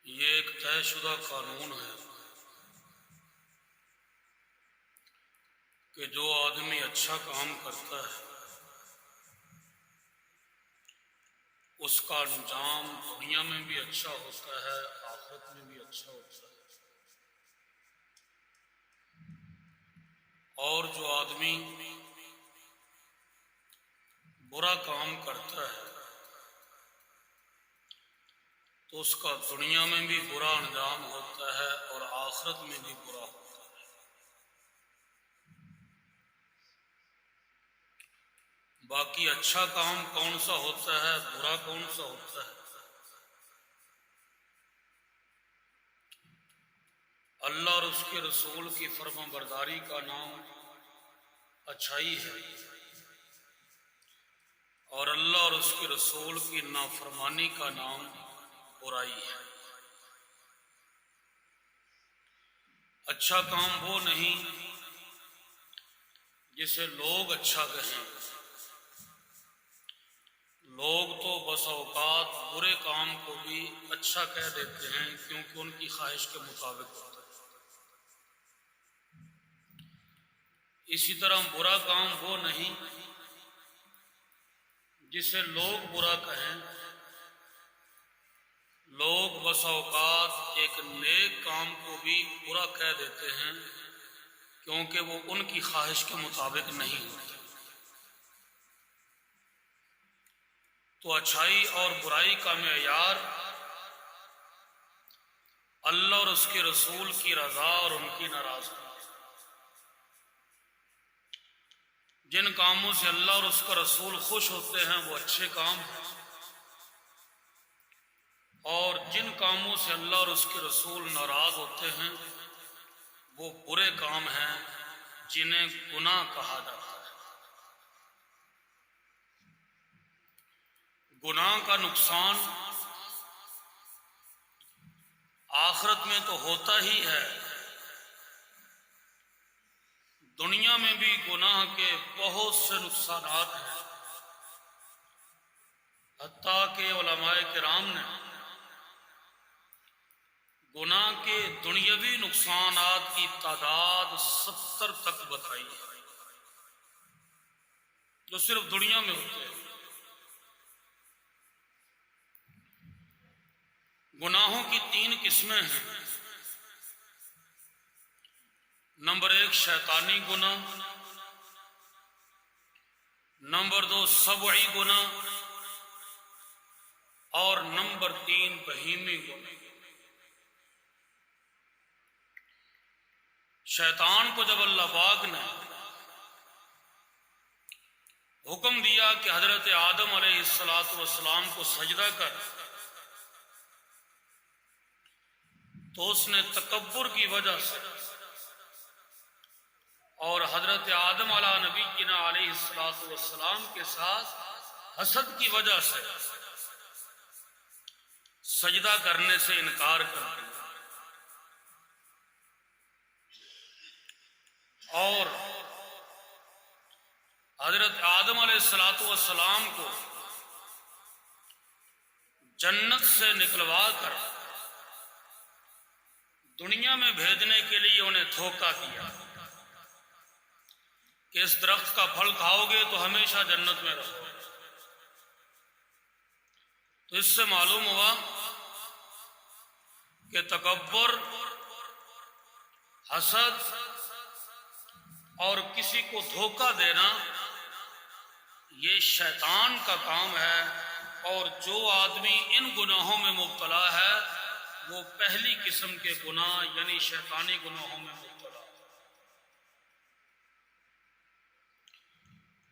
یہ ایک طے شدہ قانون ہے کہ جو آدمی اچھا کام کرتا ہے اس کا انجام دنیا میں بھی اچھا ہوتا ہے، آخرت میں بھی اچھا ہوتا ہے، اور جو آدمی برا کام کرتا ہے تو اس کا دنیا میں بھی برا انجام ہوتا ہے اور آخرت میں بھی برا ہوتا ہے۔ باقی اچھا کام کون سا ہوتا ہے، برا کون سا ہوتا ہے؟ اللہ اور اس کے رسول کی فرما برداری کا نام اچھائی ہے، اور اللہ اور اس کے رسول کی نافرمانی کا نام برائی ہے۔ اچھا کام وہ نہیں جسے لوگ اچھا کہیں، لوگ تو بس اوقات برے کام کو بھی اچھا کہہ دیتے ہیں کیونکہ ان کی خواہش کے مطابق ہوتا ہے۔ اسی طرح برا کام وہ نہیں جسے لوگ برا کہیں، لوگ بس اوقات ایک نیک کام کو بھی برا کہہ دیتے ہیں کیونکہ وہ ان کی خواہش کے مطابق نہیں ہوتا۔ تو اچھائی اور برائی کا معیار اللہ اور اس کے رسول کی رضا اور ان کی ناراضگی۔ جن کاموں سے اللہ اور اس کا رسول خوش ہوتے ہیں وہ اچھے کام ہیں، اور جن کاموں سے اللہ اور اس کے رسول ناراض ہوتے ہیں وہ برے کام ہیں جنہیں گناہ کہا جاتا ہے۔ گناہ کا نقصان آخرت میں تو ہوتا ہی ہے، دنیا میں بھی گناہ کے بہت سے نقصانات ہیں، حتیٰ کہ علماء کرام نے گناہ کے دنیاوی نقصانات کی تعداد 70 تک بتائی ہے جو صرف دنیا میں ہوتے ہیں۔ گناہوں کی 3 قسمیں ہیں۔ نمبر 1 شیطانی گناہ، نمبر 2 سبعی گناہ، اور نمبر 3 بہیمی گناہ۔ شیطان کو جب اللہ پاک نے حکم دیا کہ حضرت آدم علیہ السلام کو سجدہ کر، تو اس نے تکبر کی وجہ سے اور حضرت آدم علیہ نبینا علیہ السلام کے ساتھ حسد کی وجہ سے سجدہ کرنے سے انکار کر دیا، اور حضرت آدم علیہ السلام کو جنت سے نکلوا کر دنیا میں بھیجنے کے لیے انہیں دھوکہ دیا کہ اس درخت کا پھل کھاؤ گے تو ہمیشہ جنت میں رہو۔ تو اس سے معلوم ہوا کہ تکبر، حسد اور کسی کو دھوکہ دینا یہ شیطان کا کام ہے، اور جو آدمی ان گناہوں میں مبتلا ہے وہ پہلی قسم کے گناہ یعنی شیطانی گناہوں میں مبتلا ہے۔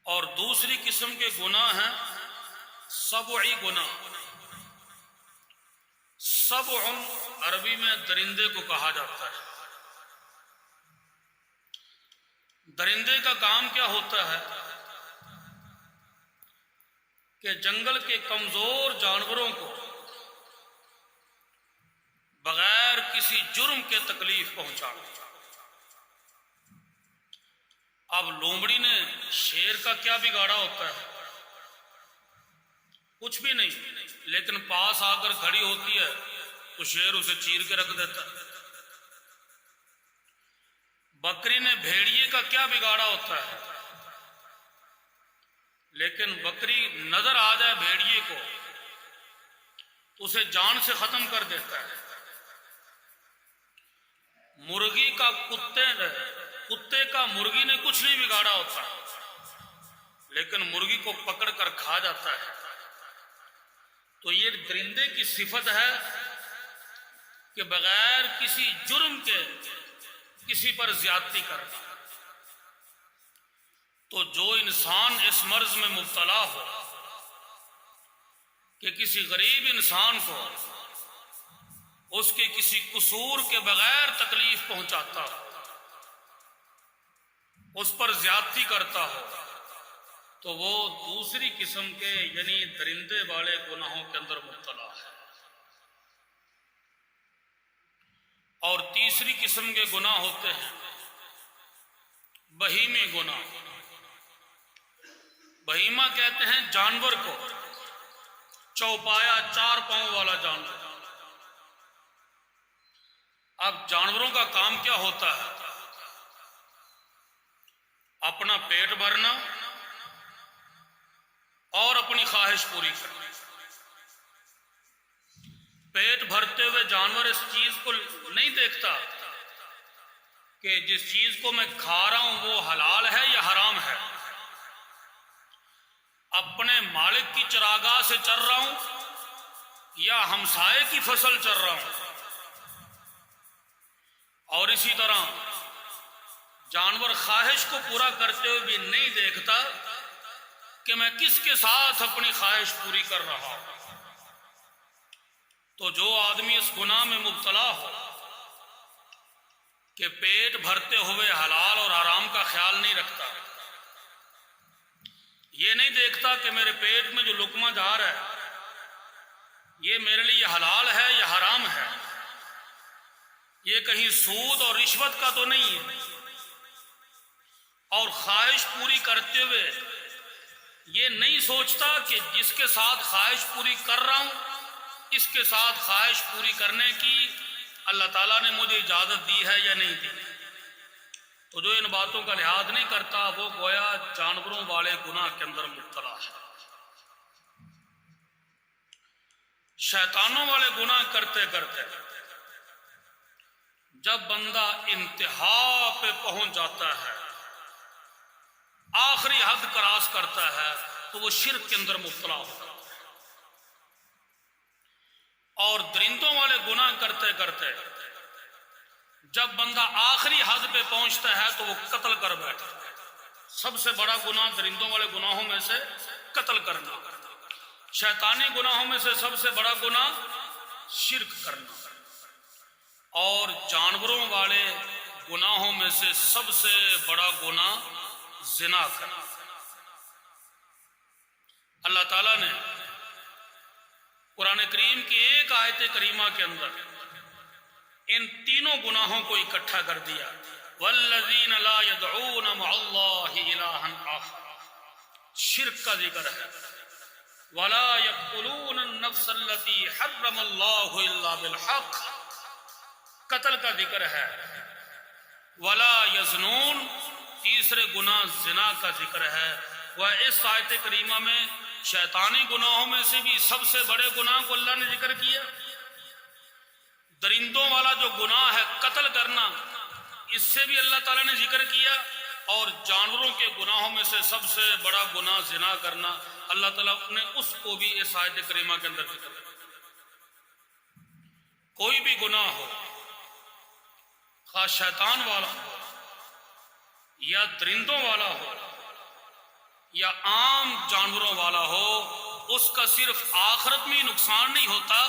اور دوسری قسم کے گناہ ہیں سبعی گناہ۔ سبع عربی میں درندے کو کہا جاتا ہے۔ درندے کا کام کیا ہوتا ہے کہ جنگل کے کمزور جانوروں کو بغیر کسی جرم کے تکلیف پہنچانا۔ اب لومڑی نے شیر کا کیا بگاڑا ہوتا ہے؟ کچھ بھی نہیں، لیکن پاس آ کر کھڑی ہوتی ہے تو شیر اسے چیر کے رکھ دیتا۔ بکری نے بھیڑیے کا کیا بگاڑا ہوتا ہے، لیکن بکری نظر آ جائے بھیڑیے کو تو اسے جان سے ختم کر دیتا ہے۔ مرغی کا کتے کا مرغی نے کچھ نہیں بگاڑا ہوتا، لیکن مرغی کو پکڑ کر کھا جاتا ہے۔ تو یہ درندے کی صفت ہے کہ بغیر کسی جرم کے کسی پر زیادتی کرنا۔ تو جو انسان اس مرض میں مبتلا ہو کہ کسی غریب انسان کو اس کے کسی قصور کے بغیر تکلیف پہنچاتا ہو، اس پر زیادتی کرتا ہو، تو وہ دوسری قسم کے یعنی درندے والے گناہوں کے اندر مبتلا ہے۔ اور تیسری قسم کے گناہ ہوتے ہیں بہیمی گناہ۔ بہیمہ کہتے ہیں جانور کو، چوپایا چار پاؤں والا جانور۔ اب جانوروں کا کام کیا ہوتا ہے؟ اپنا پیٹ بھرنا اور اپنی خواہش پوری کرنا۔ پیٹ بھرتے ہوئے جانور اس چیز کو نہیں دیکھتا کہ جس چیز کو میں کھا رہا ہوں وہ حلال ہے یا حرام ہے۔ اپنے مالک کی چراگاہ سے چر رہا ہوں یا ہمسائے کی فصل چر رہا ہوں۔ اور اسی طرح جانور خواہش کو پورا کرتے ہوئے بھی نہیں دیکھتا کہ میں کس کے ساتھ اپنی خواہش پوری کر رہا ہوں۔ تو جو آدمی اس گناہ میں مبتلا ہو کہ پیٹ بھرتے ہوئے حلال اور حرام کا خیال نہیں رکھتا، یہ نہیں دیکھتا کہ میرے پیٹ میں جو لقمہ جا رہا ہے یہ میرے لیے حلال ہے یا حرام ہے، یہ کہیں سود اور رشوت کا تو نہیں ہے، اور خواہش پوری کرتے ہوئے یہ نہیں سوچتا کہ جس کے ساتھ خواہش پوری کر رہا ہوں اس کے ساتھ خواہش پوری کرنے کی اللہ تعالیٰ نے مجھے اجازت دی ہے یا نہیں دی۔ تو جو ان باتوں کا لحاظ نہیں کرتا وہ گویا جانوروں والے گناہ کے اندر مبتلا ہے۔ شیطانوں والے گناہ کرتے کرتے جب بندہ انتہا پہ پہنچ جاتا ہے، آخری حد کراس کرتا ہے، تو وہ شرک کے اندر مبتلا ہوتا ہے۔ اور درندوں والے گناہ کرتے کرتے جب بندہ آخری حد پہ پہنچتا ہے تو وہ قتل کر بیٹھتا ہے۔ سب سے بڑا گناہ درندوں والے گناہوں میں سے قتل کرنا، شیطانی گناہوں میں سے سب سے بڑا گناہ شرک کرنا، اور جانوروں والے گناہوں میں سے سب سے بڑا گناہ زنا کرنا۔ اللہ تعالیٰ نے قرآن کریم کی ایک آیت کریمہ کے اندر ان تینوں گناہوں کو اکٹھا کر دیا۔ والذین لا يدعون مع اللہ الہا آخر، شرک کا ذکر ہے۔ ولا يقتلون النفس التي حرم اللہ الا بالحق، قتل کا ذکر ہے۔ ولا یزنون، تیسرے گناہ زنا کا ذکر ہے۔ وہ اس آیت کریمہ میں شیطانی گناہوں میں سے بھی سب سے بڑے گناہ کو اللہ نے ذکر کیا۔ درندوں والا جو گناہ ہے قتل کرنا، اس سے بھی اللہ تعالیٰ نے ذکر کیا، اور جانوروں کے گناہوں میں سے سب سے بڑا گناہ زنا کرنا، اللہ تعالیٰ نے اس کو بھی اس آیت کریمہ کے اندر ذکر کیا۔ کوئی بھی گناہ ہو، خواہ شیطان والا ہو یا درندوں والا ہو یا عام جانوروں والا ہو، اس کا صرف آخرت میں نقصان نہیں ہوتا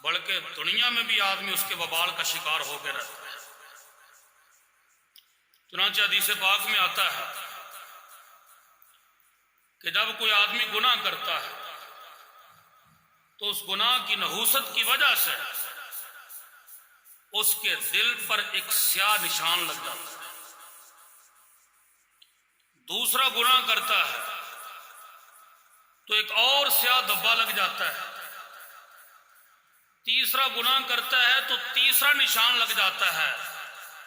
بلکہ دنیا میں بھی آدمی اس کے وبال کا شکار ہو کے رہتا ہے۔ چنانچہ حدیث پاک میں آتا ہے کہ جب کوئی آدمی گناہ کرتا ہے تو اس گناہ کی نحوست کی وجہ سے اس کے دل پر ایک سیاہ نشان لگ جاتا ہے۔ دوسرا گناہ کرتا ہے تو ایک اور سیاہ دھبا لگ جاتا ہے۔ تیسرا گناہ کرتا ہے تو تیسرا نشان لگ جاتا ہے،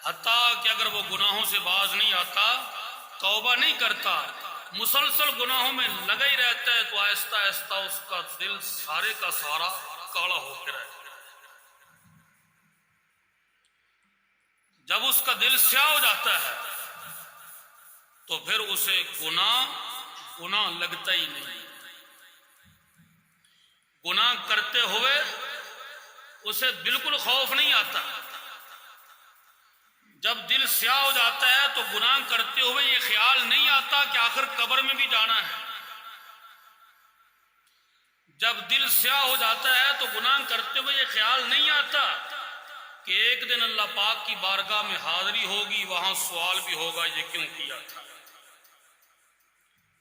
حتیٰ کہ اگر وہ گناہوں سے باز نہیں آتا، توبہ نہیں کرتا، مسلسل گناہوں میں لگا ہی رہتا ہے، تو آہستہ آہستہ اس کا دل سارے کا سارا کالا ہو کے رہتا ہے۔ جب اس کا دل سیاہ ہو جاتا ہے تو پھر اسے گناہ لگتا ہی نہیں، گناہ کرتے ہوئے اسے بالکل خوف نہیں آتا۔ جب دل سیاہ ہو جاتا ہے تو گناہ کرتے ہوئے یہ خیال نہیں آتا کہ آخر قبر میں بھی جانا ہے۔ جب دل سیاہ ہو جاتا ہے تو گناہ کرتے ہوئے یہ خیال نہیں آتا کہ ایک دن اللہ پاک کی بارگاہ میں حاضری ہوگی، وہاں سوال بھی ہوگا یہ کیوں کیا تھا۔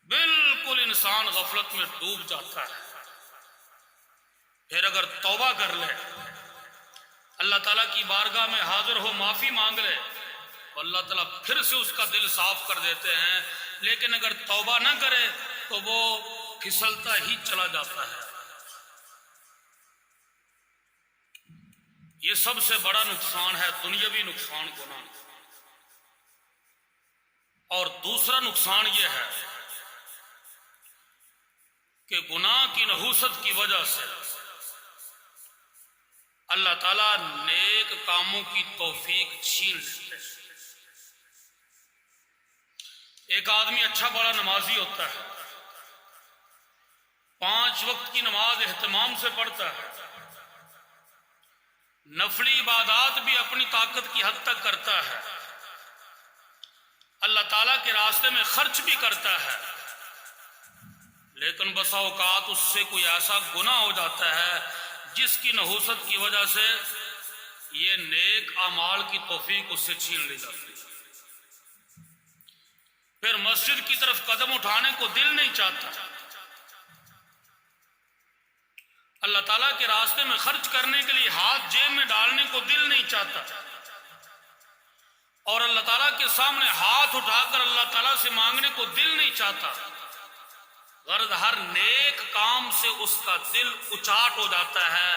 بالکل انسان غفلت میں ڈوب جاتا ہے۔ پھر اگر توبہ کر لے، اللہ تعالیٰ کی بارگاہ میں حاضر ہو، معافی مانگ لے، تو اللہ تعالیٰ پھر سے اس کا دل صاف کر دیتے ہیں۔ لیکن اگر توبہ نہ کرے تو وہ پھسلتا ہی چلا جاتا ہے۔ یہ سب سے بڑا نقصان ہے، دنیاوی نقصان گناہ۔ اور دوسرا نقصان یہ ہے کہ گناہ کی نحوست کی وجہ سے اللہ تعالیٰ نیک کاموں کی توفیق چھین لیتے ہیں۔ ایک آدمی اچھا بڑا نمازی ہوتا ہے، 5 وقت کی نماز اہتمام سے پڑھتا ہے، نفلی عبادات بھی اپنی طاقت کی حد تک کرتا ہے، اللہ تعالیٰ کے راستے میں خرچ بھی کرتا ہے، لیکن بسا اوقات اس سے کوئی ایسا گناہ ہو جاتا ہے جس کی نحوست کی وجہ سے یہ نیک اعمال کی توفیق اس سے چھین لی جاتی ہے۔ پھر مسجد کی طرف قدم اٹھانے کو دل نہیں چاہتا، اللہ تعالیٰ کے راستے میں خرچ کرنے کے لیے ہاتھ جیب میں ڈالنے کو دل نہیں چاہتا، اور اللہ تعالیٰ کے سامنے ہاتھ اٹھا کر اللہ تعالیٰ سے مانگنے کو دل نہیں چاہتا۔ غرض ہر نیک کام سے اس کا دل اچاٹ ہو جاتا ہے،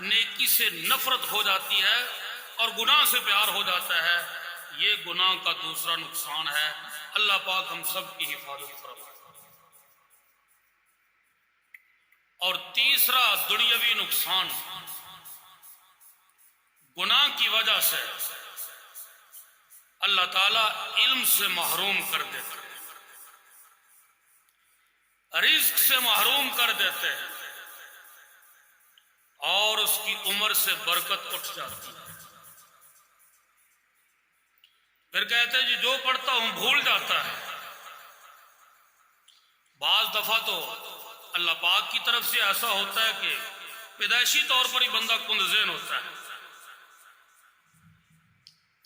نیکی سے نفرت ہو جاتی ہے اور گناہ سے پیار ہو جاتا ہے۔ یہ گناہ کا دوسرا نقصان ہے۔ اللہ پاک ہم سب کی حفاظت فرمائے۔ اور تیسرا دنیاوی نقصان، گناہ کی وجہ سے اللہ تعالیٰ علم سے محروم کر دیتا ہے، رزق سے محروم کر دیتے ہیں، اور اس کی عمر سے برکت اٹھ جاتی ہے۔ پھر کہتے ہیں جی جو پڑھتا ہوں بھول جاتا ہے۔ بعض دفعہ تو اللہ پاک کی طرف سے ایسا ہوتا ہے کہ پیدائشی طور پر ہی بندہ کند ذہن ہوتا ہے،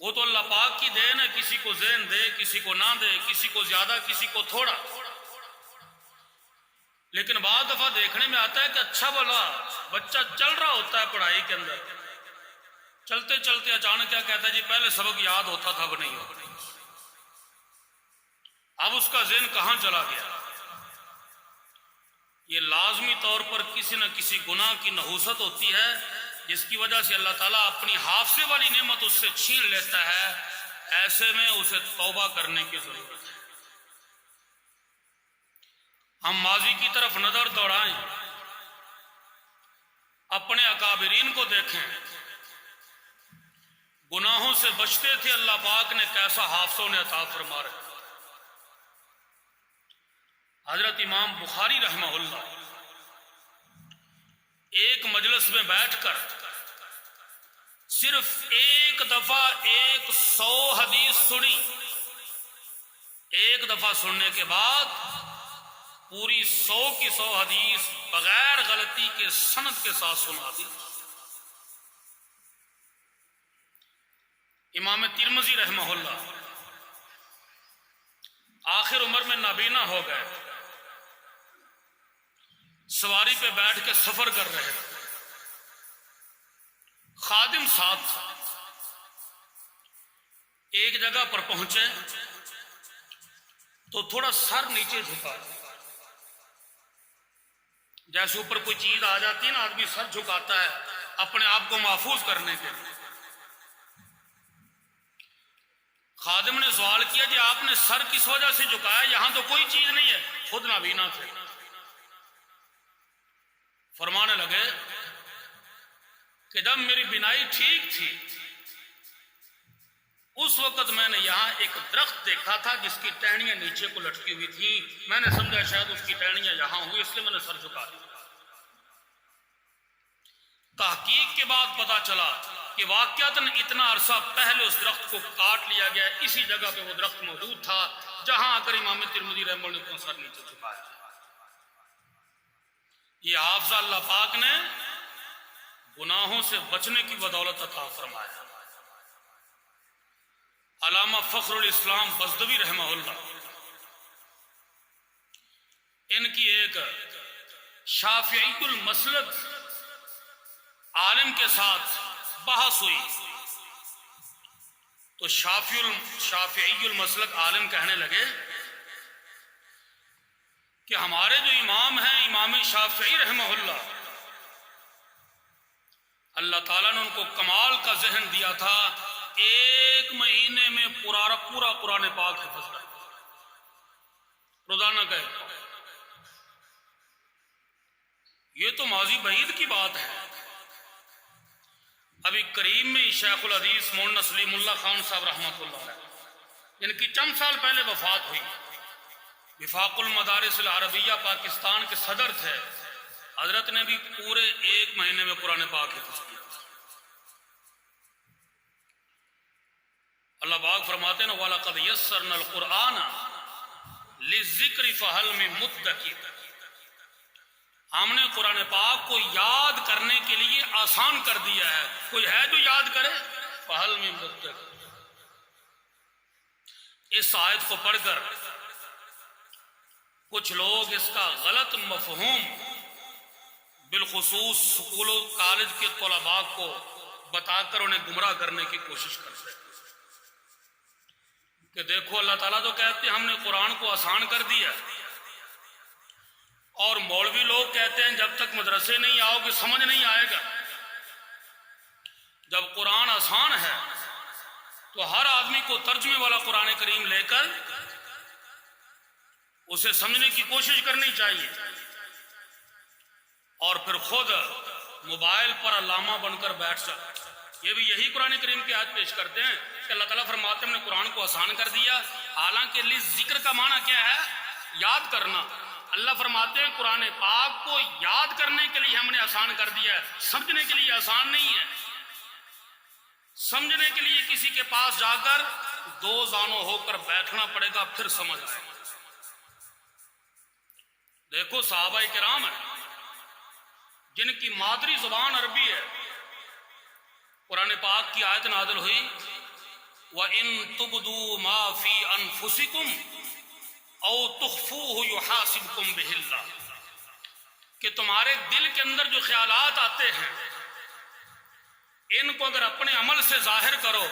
وہ تو اللہ پاک کی دین ہے، کسی کو ذہن دے کسی کو نہ دے، کسی کو زیادہ کسی کو تھوڑا۔ لیکن بعض دفعہ دیکھنے میں آتا ہے کہ اچھا بھلا بچہ چل رہا ہوتا ہے پڑھائی کے اندر، چلتے چلتے اچانک کیا کہتا ہے جی پہلے سبق یاد ہوتا تھا اب نہیں ہوتا۔ اب اس کا ذہن کہاں چلا گیا؟ یہ لازمی طور پر کسی نہ کسی گناہ کی نحوست ہوتی ہے، جس کی وجہ سے اللہ تعالیٰ اپنی حافظے والی نعمت اس سے چھین لیتا ہے۔ ایسے میں اسے توبہ کرنے کی ضرورت ہے۔ ہم ماضی کی طرف نظر دوڑائیں، اپنے اکابرین کو دیکھیں، گناہوں سے بچتے تھے، اللہ پاک نے کیسا حافظ انہیں عطا فرما رہے۔ حضرت امام بخاری رحمہ اللہ ایک مجلس میں بیٹھ کر صرف ایک دفعہ 100 حدیث سنی، ایک دفعہ سننے کے بعد پوری 100 کی 100 حدیث بغیر غلطی کے سند کے ساتھ سنا دی۔ امام ترمذی رحمہ اللہ آخر عمر میں نابینا ہو گئے، سواری پہ بیٹھ کے سفر کر رہے تھے، خادم ساتھ تھا۔ ایک جگہ پر پہنچے تو تھوڑا سر نیچے جھکا، جیسے اوپر کوئی چیز آ جاتی ہے نا، آدمی سر جھکاتا ہے اپنے آپ کو محفوظ کرنے کے لیے۔ خادم نے سوال کیا جی آپ نے سر کس وجہ سے جھکایا، یہاں تو کوئی چیز نہیں ہے، خود نابینا تھے۔ فرمانے لگے کہ جب میری بینائی ٹھیک تھی اس وقت میں نے یہاں ایک درخت دیکھا تھا جس کی ٹہنیاں نیچے کو لٹکی ہوئی تھی، میں نے سمجھا شاید اس کی ٹہنیاں یہاں ہوئی، اس لیے میں نے سر جھکا دیا۔ تحقیق کے بعد پتا چلا کہ واقعتاً اتنا عرصہ پہلے اس درخت کو کاٹ لیا گیا، اسی جگہ پہ وہ درخت موجود تھا جہاں آ کر امام ترمذی رحمہ اللہ نے سر نیچے جھکایا۔ یہ حافظہ اللہ پاک نے گناہوں سے بچنے کی بدولت عطا فرمایا۔ علامہ فخر الاسلام بزدوی رحمہ اللہ، ان کی ایک شافعی المسلک عالم کے ساتھ بحث ہوئی تو شافعی المسلک عالم کہنے لگے کہ ہمارے جو امام ہیں امام شافعی رحمہ اللہ، اللہ تعالیٰ نے ان کو کمال کا ذہن دیا تھا، ایک مہینے میں پورا قرآن پاک حفظ کر روزانہ کا ایک پاک۔ یہ تو ماضی بعید کی بات ہے۔ ابھی کریم میں شیخ الحدیث مولانا سلیم اللہ خان صاحب رحمۃ اللہ علیہ، جن کی چند سال پہلے وفات ہوئی، وفاق المدارس العربیہ پاکستان کے صدر تھے، حضرت نے بھی پورے ایک مہینے میں قرآن پاک حفظ کیا۔ اللہ پاک فرماتے ہیں وَلَقَدْ يَسَّرْنَا الْقُرْآنَ لِلذِّكْرِ فَهَلْ مِن مُدَّكِرٍ، ہم نے قرآن پاک کو یاد کرنے کے لیے آسان کر دیا ہے، کوئی ہے جو یاد کرے؟ فَهَلْ مِن مُدَّكِرٍ۔ اس آیت کو پڑھ کر کچھ لوگ اس کا غلط مفہوم بالخصوص سکول و کالج کے طلباء کو بتا کر انہیں گمراہ کرنے کی کوشش کرتے ہیں کہ دیکھو اللہ تعالیٰ تو کہتے ہیں ہم نے قرآن کو آسان کر دیا، اور مولوی لوگ کہتے ہیں جب تک مدرسے نہیں آؤ گے سمجھ نہیں آئے گا۔ جب قرآن آسان ہے تو ہر آدمی کو ترجمے والا قرآن کریم لے کر اسے سمجھنے کی کوشش کرنی چاہیے، اور پھر خود موبائل پر علامہ بن کر بیٹھ جائے۔ یہ بھی یہی قرآن کریم کی آیت پیش کرتے ہیں کہ اللہ تعالیٰ فرماتے ہیں ہم نے قرآن کو آسان کر دیا، حالانکہ ذکر کا معنی کیا ہے؟ یاد کرنا۔ اللہ فرماتے ہیں قرآن پاک کو یاد کرنے کے لیے ہم نے آسان کر دیا ہے، سمجھنے کے لیے آسان نہیں ہے۔ سمجھنے کے لیے کسی کے پاس جا کر دو زانوں ہو کر بیٹھنا پڑے گا، پھر سمجھ آئے گا۔ دیکھو صحابہ کرام ہیں جن کی مادری زبان عربی ہے، قرآن پاک کی آیت نازل ہوئی وَإِن تُبْدُوا مَا فِي أَنفُسِكُمْ أَوْ تُخْفُوهُ يُحَاسِبْكُمْ بِهِ اللَّهُ، کہ تمہارے دل کے اندر جو خیالات آتے ہیں ان کو اگر اپنے عمل سے ظاہر کرو،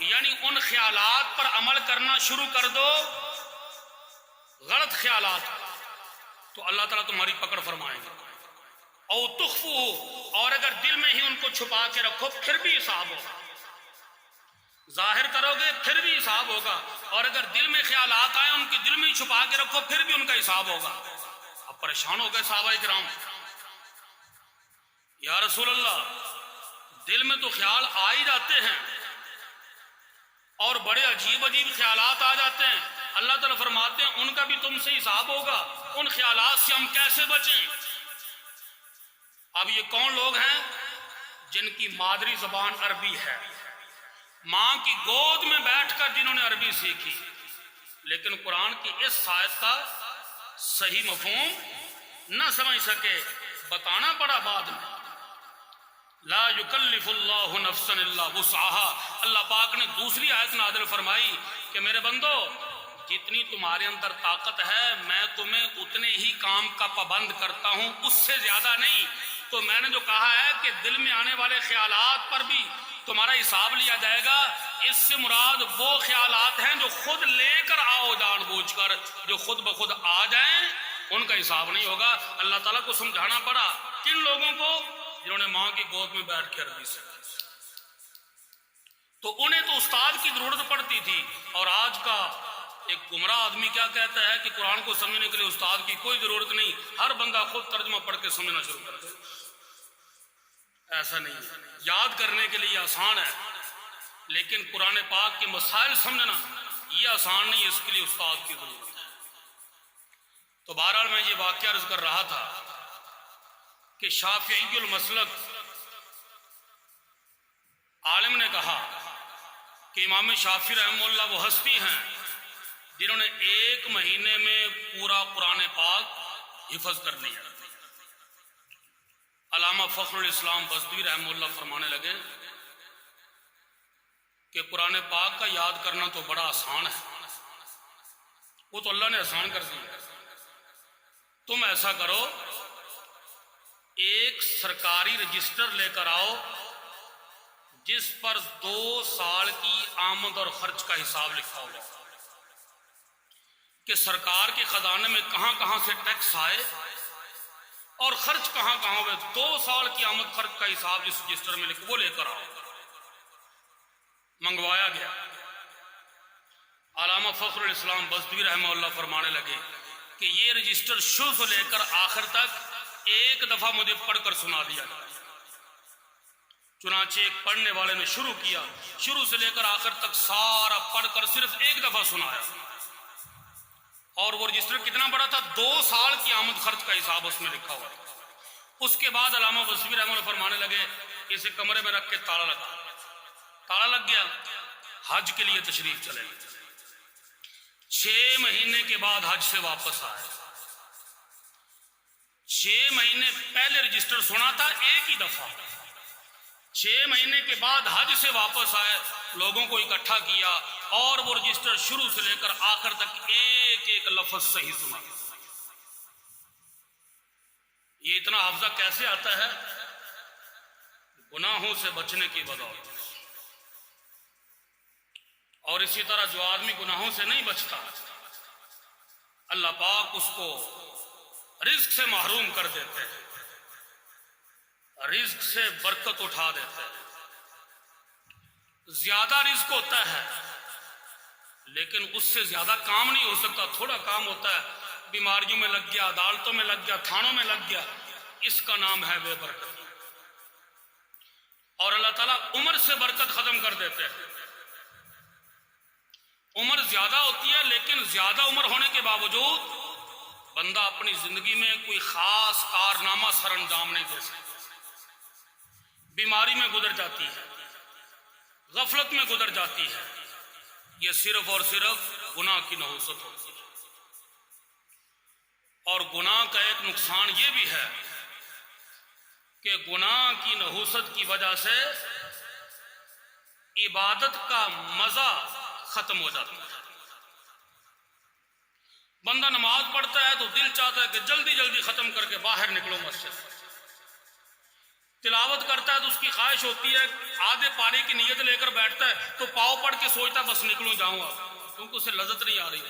یعنی ان خیالات پر عمل کرنا شروع کر دو، غلط خیالات، تو اللہ تعالیٰ تمہاری پکڑ فرمائیں گے۔ او تخفوه، اور اگر دل میں ہی ان کو چھپا کے رکھو پھر بھی حساب ہوگا، ظاہر کرو گے پھر بھی حساب ہوگا، اور اگر دل میں خیالات آئے ان کے دل میں ہی چھپا کے رکھو پھر بھی ان کا حساب ہوگا۔ اب پریشان ہو گئے صحابہ کرام، یا رسول اللہ دل میں تو خیال آ ہی جاتے ہیں اور بڑے عجیب عجیب خیالات آ جاتے ہیں، اللہ تعالیٰ فرماتے ہیں ان کا بھی تم سے حساب ہوگا، ان خیالات سے ہم کیسے بچیں؟ اب یہ کون لوگ ہیں جن کی مادری زبان عربی ہے، ماں کی گود میں بیٹھ کر جنہوں نے عربی سیکھی، لیکن قرآن کی اس آیت کا صحیح مفہوم نہ سمجھ سکے، بتانا پڑا بعد میں۔ لا یکلف اللہ نفسا الا وسعها، اللہ پاک نے دوسری آیت نازل فرمائی کہ میرے بندو جتنی تمہارے اندر طاقت ہے میں تمہیں اتنے ہی کام کا پابند کرتا ہوں، اس سے زیادہ نہیں۔ تو میں نے جو کہا ہے کہ دل میں آنے والے خیالات پر بھی تمہارا حساب لیا جائے گا، اس سے مراد وہ خیالات ہیں جو خود لے کر آؤ جان بوجھ کر، جو خود بخود آ جائیں ان کا حساب نہیں ہوگا۔ اللہ تعالیٰ کو سمجھانا پڑا کن لوگوں کو؟ جنہوں نے ماں کی گود میں بیٹھ کے عربی سیکھی، تو انہیں تو استاد کی ضرورت پڑتی تھی، اور آج کا ایک گمراہ آدمی کیا کہتا ہے کہ قرآن کو سمجھنے کے لیے استاد کی کوئی ضرورت نہیں، ہر بندہ خود ترجمہ پڑھ کے سمجھنا شروع کر دے۔ ایسا نہیں ہے، یاد کرنے کے لیے آسان ہے، لیکن قرآن پاک کے مسائل سمجھنا یہ آسان نہیں، اس کے لیے استاد کی ضرورت ہے۔ تو بہرحال میں یہ واقعہ عرض کر رہا تھا کہ شافعی المسلک عالم نے کہا کہ امام شافعی رحمہ اللہ وہ ہستی ہیں جنہوں نے 1 مہینے میں پورا قرآن پاک حفظ کر لیا۔ علامہ فخر الاسلام بزدوی رحمہ اللہ فرمانے لگے کہ قرآن پاک کا یاد کرنا تو بڑا آسان ہے، وہ تو اللہ نے آسان کر دیا۔ تم ایسا کرو، ایک سرکاری رجسٹر لے کر آؤ جس پر 2 سال کی آمد اور خرچ کا حساب لکھا ہوگا کہ سرکار کے خزانے میں کہاں کہاں سے ٹیکس آئے اور خرچ کہاں کہاں ہوئے۔ 2 سال کی آمد خرچ کا حساب جس رجسٹر میں لکھ وہ لے کر آؤ۔ منگوایا گیا۔ علامہ فخر الاسلام بزدوی رحمہ اللہ فرمانے لگے کہ یہ رجسٹر شروع سے لے کر آخر تک ایک دفعہ مجھے پڑھ کر سنا دیا گیا۔ چنانچہ ایک پڑھنے والے نے شروع کیا، شروع سے لے کر آخر تک سارا پڑھ کر صرف ایک دفعہ سنایا، اور وہ رجسٹر کتنا بڑا تھا، 2 سال کی آمد خرچ کا حساب اس میں لکھا ہوا تھا۔ اس کے بعد علامہ بزدوی رحمہ اللہ فرمانے لگے کہ اسے کمرے میں رکھ کے تالا لگا، تالا لگ گیا، حج کے لیے تشریف چلے گئے۔ 6 مہینے کے بعد حج سے واپس آئے۔ 6 مہینے پہلے رجسٹر سنا تھا ایک ہی دفعہ، 6 مہینے کے بعد حج سے واپس آئے، لوگوں کو اکٹھا کیا اور وہ رجسٹر شروع سے لے کر آخر تک ایک ایک لفظ صحیح سنا۔ یہ اتنا حافظہ کیسے آتا ہے؟ گناہوں سے بچنے کی بدولت۔ اور اسی طرح جو آدمی گناہوں سے نہیں بچتا، اللہ پاک اس کو رزق سے محروم کر دیتے ہیں، رزق سے برکت اٹھا دیتے ہیں۔ زیادہ رزق ہوتا ہے لیکن اس سے زیادہ کام نہیں ہو سکتا، تھوڑا کام ہوتا ہے، بیماریوں میں لگ گیا، عدالتوں میں لگ گیا، تھانوں میں لگ گیا، اس کا نام ہے بے برکت۔ اور اللہ تعالیٰ عمر سے برکت ختم کر دیتے ہیں۔ عمر زیادہ ہوتی ہے لیکن زیادہ عمر ہونے کے باوجود بندہ اپنی زندگی میں کوئی خاص کارنامہ سر انجام نہیں دے سکتا، بیماری میں گزر جاتی ہے، غفلت میں گزر جاتی ہے۔ یہ صرف اور صرف گناہ کی نحوست ہوتی ہے۔ اور گناہ کا ایک نقصان یہ بھی ہے کہ گناہ کی نحوست کی وجہ سے عبادت کا مزہ ختم ہو جاتا ہے۔ بندہ نماز پڑھتا ہے تو دل چاہتا ہے کہ جلدی جلدی ختم کر کے باہر نکلو مسجد سے، تلاوت کرتا ہے تو اس کی خواہش ہوتی ہے، آدھے پارے کی نیت لے کر بیٹھتا ہے تو پاؤ پڑھ کے سوچتا بس نکلوں جاؤں گا، کیونکہ اسے لذت نہیں آ رہی۔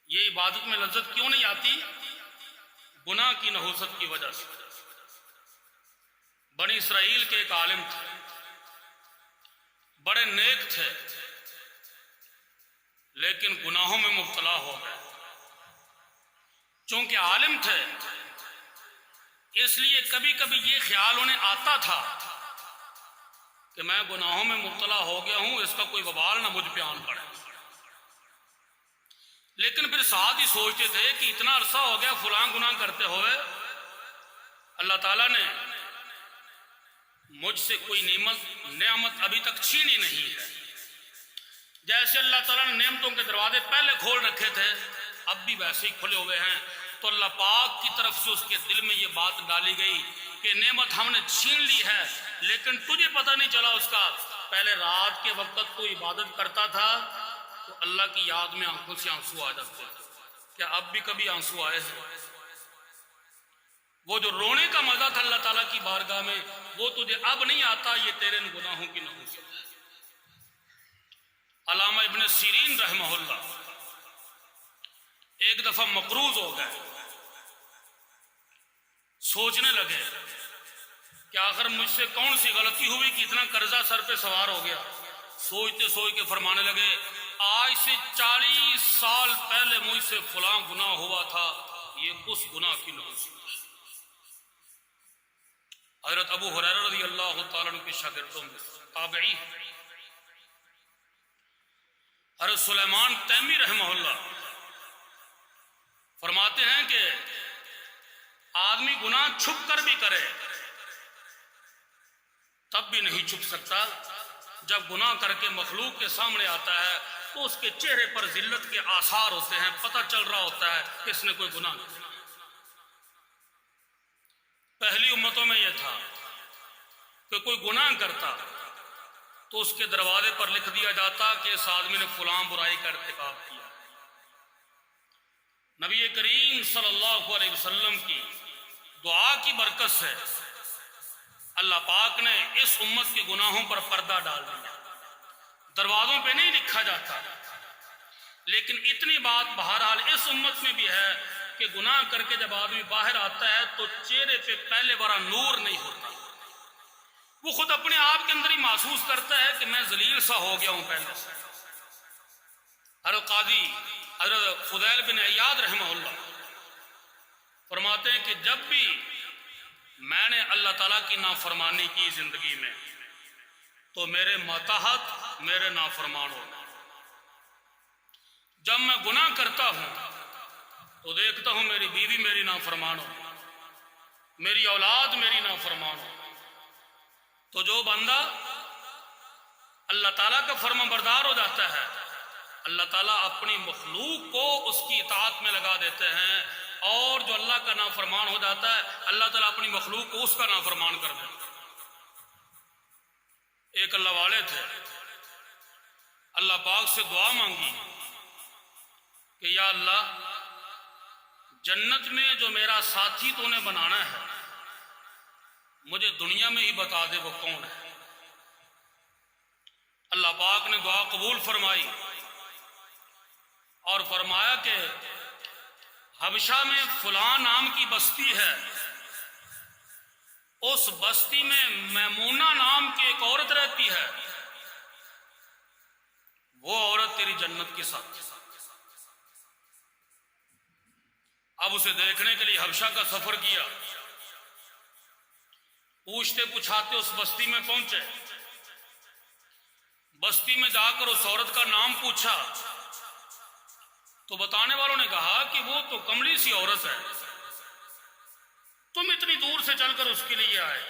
یہ عبادت میں لذت کیوں نہیں آتی؟ گناہ کی نحوست کی وجہ سے۔ بنی اسرائیل کے ایک عالم تھے، بڑے نیک تھے لیکن گناہوں میں مبتلا ہو گئے۔ چونکہ عالم تھے اس لیے کبھی کبھی یہ خیال انہیں آتا تھا کہ میں گناہوں میں مبتلا ہو گیا ہوں، اس کا کوئی وبال نہ مجھ پہ آن پڑے، لیکن پھر ساتھ ہی سوچتے تھے کہ اتنا عرصہ ہو گیا فلاں گناہ کرتے ہوئے، اللہ تعالیٰ نے مجھ سے کوئی نعمت ابھی تک چھینی نہیں ہے۔ جیسے اللہ تعالیٰ نے نعمتوں کے دروازے پہلے کھول رکھے تھے اب بھی ویسے ہی کھلے ہوئے ہیں، تو اللہ پاک کی طرف سے اس کے دل میں یہ بات ڈالی گئی کہ نعمت ہم نے چھین لی ہے لیکن تجھے پتہ نہیں چلا اس کا۔ پہلے رات کے وقت تو عبادت کرتا تھا تو اللہ کی یاد میں آنکھوں سے آنسو آ جاتے تھے، کیا اب بھی کبھی آنسو آئے ہیں؟ وہ جو رونے کا مزہ تھا اللہ تعالیٰ کی بارگاہ میں وہ تجھے اب نہیں آتا، یہ تیرے ان گناہوں کی نحوست ہے۔ علامہ ابن سیرین رحمہ اللہ ایک دفعہ مقروض ہو گئے، سوچنے لگے کہ آخر مجھ سے کون سی غلطی ہوئی کہ اتنا قرضہ سر پہ سوار ہو گیا. سوچتے سوچتے فرمانے لگے آج سے 40 سال پہلے مجھ سے فلاں گناہ ہوا تھا، یہ اس گناہ کی نوز. حضرت ابو ہریرہ رضی اللہ تعالیٰ عنہ کے شاگردوں میں تابعی حضرت سلیمان تیمی رحمہ اللہ فرماتے ہیں کہ آدمی گناہ چھپ کر بھی کرے تب بھی نہیں چھپ سکتا. جب گناہ کر کے مخلوق کے سامنے آتا ہے تو اس کے چہرے پر ذلت کے آثار ہوتے ہیں، پتہ چل رہا ہوتا ہے کہ اس نے کوئی گناہ کیا. پہلی امتوں میں یہ تھا کہ کوئی گناہ کرتا تو اس کے دروازے پر لکھ دیا جاتا کہ اس آدمی نے فلاں برائی کا ارتکاب کیا. نبی کریم صلی اللہ علیہ وسلم کی دعا کی برکت سے اللہ پاک نے اس امت کے گناہوں پر پردہ ڈال دیا. دروازوں پہ نہیں لکھا جاتا، لیکن اتنی بات بہرحال اس امت میں بھی ہے کہ گناہ کر کے جب آدمی باہر آتا ہے تو چہرے پہ پہلے بڑا نور نہیں ہوتا. وہ خود اپنے آپ کے اندر ہی محسوس کرتا ہے کہ میں ذلیل سا ہو گیا ہوں پہلے سے. حضرت قاضی حضرت فضیل بن عیاض رحمہ اللہ فرماتے ہیں کہ جب بھی میں نے اللہ تعالیٰ کی نافرمانی کی زندگی میں تو میرے ماتحت میرے نافرمان ہو. جب میں گناہ کرتا ہوں تو دیکھتا ہوں میری بیوی میری نافرمان ہو، میری اولاد میری نافرمان ہو. تو جو بندہ اللہ تعالیٰ کا فرما بردار ہو جاتا ہے اللہ تعالیٰ اپنی مخلوق کو اس کی اطاعت میں لگا دیتے ہیں، اور جو اللہ کا نافرمان ہو جاتا ہے اللہ تعالیٰ اپنی مخلوق کو اس کا نافرمان کر دیتا ہے. ایک اللہ والے تھے، اللہ پاک سے دعا مانگی کہ یا اللہ جنت میں جو میرا ساتھی تو نے بنانا ہے مجھے دنیا میں ہی بتا دے وہ کون ہے. اللہ پاک نے دعا قبول فرمائی اور فرمایا کہ حبشہ میں فلاں نام کی بستی ہے، اس بستی میں میمونہ نام کی ایک عورت رہتی ہے، وہ عورت تیری جنت کے ساتھ. اب اسے دیکھنے کے لیے حبشہ کا سفر کیا، پوچھتے پوچھاتے اس بستی میں پہنچے. بستی میں جا کر اس عورت کا نام پوچھا تو بتانے والوں نے کہا کہ وہ تو کملی سی عورت ہے، تم اتنی دور سے چل کر اس کے لیے آئے،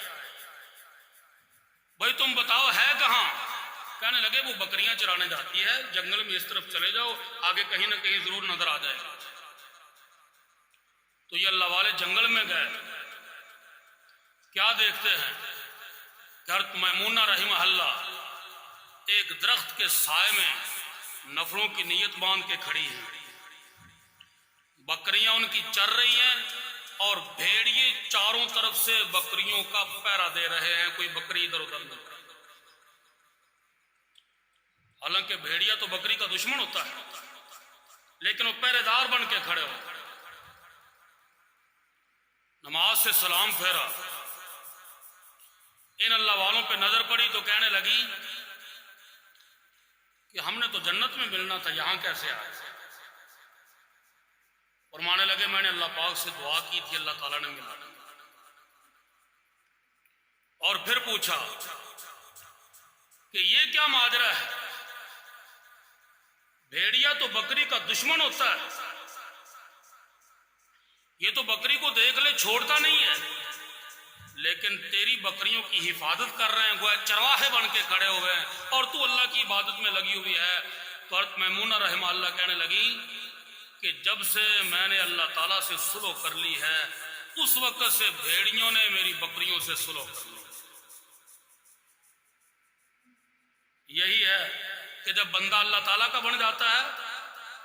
بھائی تم بتاؤ ہے کہاں؟ کہنے لگے وہ بکریاں چرانے جاتی ہے، جنگل میں اس طرف چلے جاؤ، آگے کہیں نہ کہیں ضرور نظر آ جائے گا. تو یہ اللہ والے جنگل میں گئے، کیا دیکھتے ہیں کہ حضرت میمونہ رحمہ اللہ ایک درخت کے سائے میں نفروں کی نیت باندھ کے کھڑی ہیں، بکریاں ان کی چر رہی ہیں اور بھیڑیے چاروں طرف سے بکریوں کا پہرا دے رہے ہیں، کوئی بکری ادھر ادھر نہیں. حالانکہ بھیڑیا تو بکری کا دشمن ہوتا ہے لیکن وہ پہرے دار بن کے کھڑے ہو. نماز سے سلام پھیرا، ان اللہ والوں پہ نظر پڑی تو کہنے لگی کہ ہم نے تو جنت میں ملنا تھا، یہاں کیسے آئے؟ اور مانے لگے میں نے اللہ پاک سے دعا کی تھی، اللہ تعالیٰ نے ملا دیا. اور پھر پوچھا کہ یہ کیا ماجرا ہے؟ بھیڑیا تو بکری کا دشمن ہوتا ہے، یہ تو بکری کو دیکھ لے چھوڑتا نہیں ہے، لیکن تیری بکریوں کی حفاظت کر رہے ہیں، گویا چرواہے بن کے کھڑے ہوئے ہیں، اور تو اللہ کی عبادت میں لگی ہوئی ہے. تو حضرت میمونہ رحمہ اللہ کہنے لگی کہ جب سے میں نے اللہ تعالیٰ سے صلح کر لی ہے اس وقت سے بھیڑیوں نے میری بکریوں سے صلح کر لی. یہی ہے کہ جب بندہ اللہ تعالیٰ کا بن جاتا ہے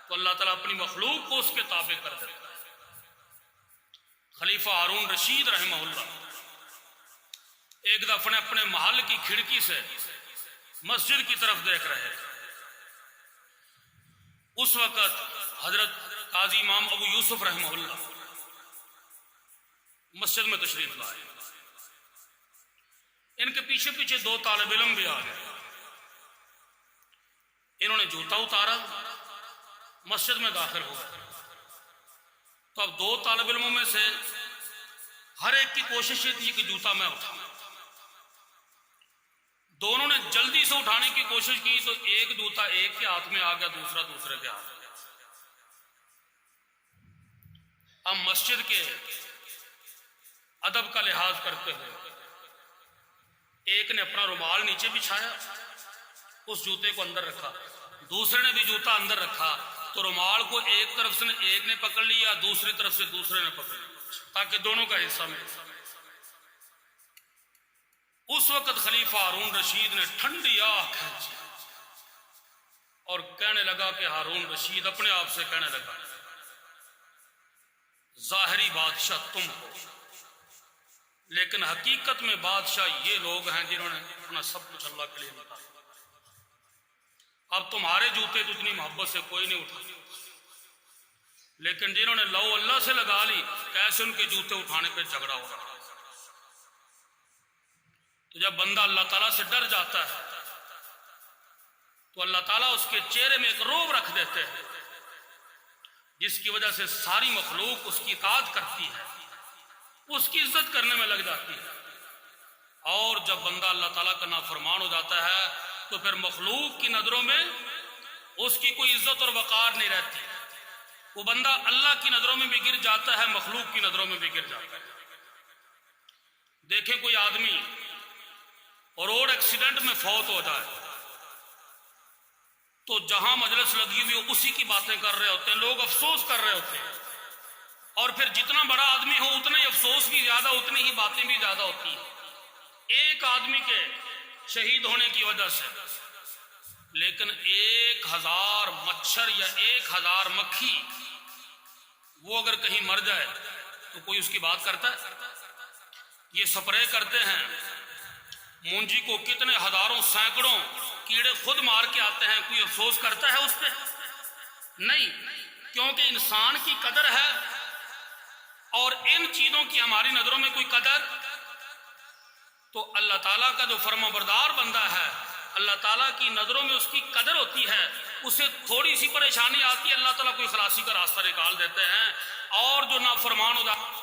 تو اللہ تعالیٰ اپنی مخلوق کو اس کے تابع کر دیتا ہے. خلیفہ ہارون رشید رحمہ اللہ ایک دفعہ اپنے محل کی کھڑکی سے مسجد کی طرف دیکھ رہے، اس وقت حضرت قاضی امام ابو یوسف رحمہ اللہ مسجد میں تشریف لائے. ان کے پیچھے پیچھے 2 طالب علم بھی آ گئے. انہوں نے جوتا اتارا, مسجد میں داخل ہو گئے. تو اب 2 طالب علموں میں سے ہر ایک کی کوشش یہ تھی کہ جوتا میں اٹھاؤں. دونوں نے جلدی سے اٹھانے کی کوشش کی تو ایک جوتا ایک کے ہاتھ میں آ گیا, دوسرا دوسرے کے ہاتھ میں. اب مسجد کے ادب کا لحاظ کرتے ہوئے ایک نے اپنا رومال نیچے بچھایا, اس جوتے کو اندر رکھا, دوسرے نے بھی جوتا اندر رکھا, تو رومال کو ایک طرف سے ایک نے پکڑ لیا, دوسری طرف سے دوسرے نے پکڑ لیا, تاکہ دونوں کا حصہ ملے. اس وقت خلیفہ ہارون رشید نے ٹھنڈی آہ کھینچی اور کہنے لگا کہ ہارون رشید اپنے آپ سے کہنے لگا, ظاہری بادشاہ تم ہو, لیکن حقیقت میں بادشاہ یہ لوگ ہیں جنہوں نے اپنا سب کچھ اللہ کے لیے نکالا. اب تمہارے جوتے تو اتنی محبت سے کوئی نہیں اٹھا, لیکن جنہوں نے لو اللہ سے لگا لی, کیسے ان کے جوتے اٹھانے پہ جھگڑا ہو رہا. تو جب بندہ اللہ تعالیٰ سے ڈر جاتا ہے تو اللہ تعالیٰ اس کے چہرے میں ایک روب رکھ دیتے ہیں, جس کی وجہ سے ساری مخلوق اس کی اطاعت کرتی ہے, اس کی عزت کرنے میں لگ جاتی ہے. اور جب بندہ اللہ تعالیٰ کا نافرمان ہو جاتا ہے تو پھر مخلوق کی نظروں میں اس کی کوئی عزت اور وقار نہیں رہتی. وہ بندہ اللہ کی نظروں میں بھی گر جاتا ہے, مخلوق کی نظروں میں بھی گر جاتا ہے. دیکھیں کوئی آدمی اور روڈ ایکسیڈنٹ میں فوت ہو جائے تو جہاں مجلس لگی ہوئی اسی کی باتیں کر رہے ہوتے ہیں, لوگ افسوس کر رہے ہوتے ہیں, اور پھر جتنا بڑا آدمی ہو اتنا ہی افسوس بھی زیادہ, اتنی ہی باتیں بھی زیادہ ہوتی ہیں ایک آدمی کے شہید ہونے کی وجہ سے. لیکن 1000 مچھر یا 1000 مکھی وہ اگر کہیں مر جائے تو کوئی اس کی بات کرتا ہے؟ یہ سپرے کرتے ہیں مونجی کو, کتنے ہزاروں سینکڑوں کیڑے خود مار کے آتے ہیں, کوئی افسوس کرتا ہے اس پہ؟ نہیں, کیونکہ انسان کی قدر ہے اور ان چیزوں کی ہماری نظروں میں کوئی قدر. تو اللہ تعالیٰ کا جو فرما بردار بندہ ہے, اللہ تعالیٰ کی نظروں میں اس کی قدر ہوتی ہے, اسے تھوڑی سی پریشانی آتی ہے اللہ تعالیٰ کوئی خلاصی کا راستہ نکال دیتے ہیں. اور جو نافرمان ہو جاتا